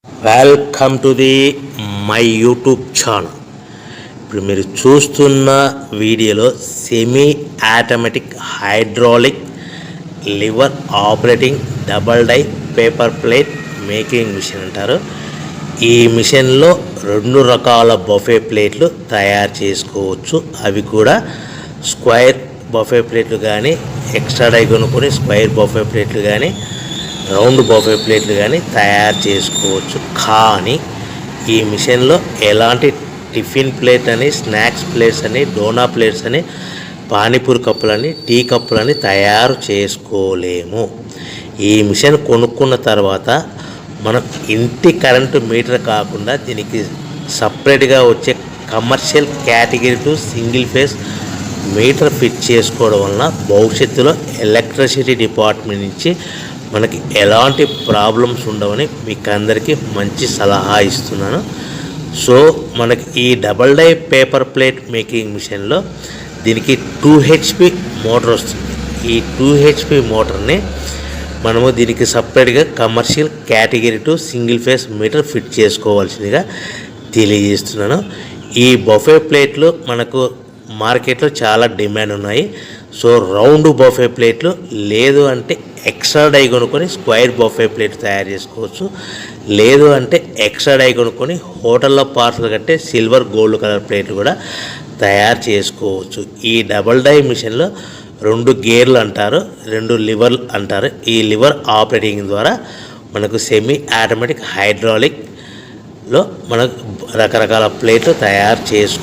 Welcome to the my YouTube channel. ఇప్పుడు మీరు చూస్తున్న వీడియోలో semi automatic hydraulic lever operating double die paper plate making machine అంటారు. ఈ మిషన్లో 2 రకాల బఫే ప్లేట్లు తయారు చేసుకోవచ్చు. అవి కూడా స్క్వేర్ బఫే ప్లేట్లు కానీ, ఎక్స్ట్రా డై కొనుక్కొని స్క్వేర్ బఫే ప్లేట్లు కానీ, రౌండ్ బఫే ప్లేట్లు కానీ తయారు చేసుకోవచ్చు. కానీ ఈ మిషన్లో ఎలాంటి టిఫిన్ ప్లేట్ అని, స్నాక్స్ ప్లేట్స్ అని, డోనా ప్లేట్స్ అని, పానీపూరి కప్పులని, టీ కప్పులని తయారు చేసుకోలేము. ఈ మిషన్ కొనుక్కున్న తర్వాత మనం ఇంటి కరెంటు మీటర్ కాకుండా దీనికి సపరేట్గా వచ్చే commercial category to single phase metre fit చేసుకోవడం వలన భవిష్యత్తులో ఎలక్ట్రిసిటీ డిపార్ట్మెంట్ నుంచి మనకి ఎలాంటి ప్రాబ్లమ్స్ ఉండవని మీకు అందరికీ మంచి సలహా ఇస్తున్నాను. సో మనకి ఈ double die paper plate making మిషన్లో దీనికి 2 HP మోటార్ వస్తుంది. ఈ 2 HP మోటార్ని మనము దీనికి సపరేట్గా commercial category to single phase metre fit చేసుకోవాల్సిందిగా తెలియజేస్తున్నాను. ఈ బఫే ప్లేట్లు మనకు మార్కెట్లో చాలా డిమాండ్ ఉన్నాయి. సో రౌండ్ బఫే ప్లేట్లు లేదు అంటే ఎక్స్ట్రా డై కొనుక్కొని స్క్వేర్ బఫే ప్లేట్ తయారు చేసుకోవచ్చు. లేదు అంటే ఎక్స్ట్రా డై కొనుక్కొని హోటల్లో పార్సల్ కట్టే సిల్వర్ గోల్డ్ కలర్ ప్లేట్లు కూడా తయారు చేసుకోవచ్చు. ఈ డబల్ డై మిషన్లో 2 గేర్లు అంటారు, 2 లివర్లు అంటారు. ఈ లివర్ ఆపరేటింగ్ ద్వారా మనకు సెమీ ఆటోమేటిక్ హైడ్రాలిక్లో మనకు రకరకాల ప్లేట్లు తయారు చేసుకోవచ్చు.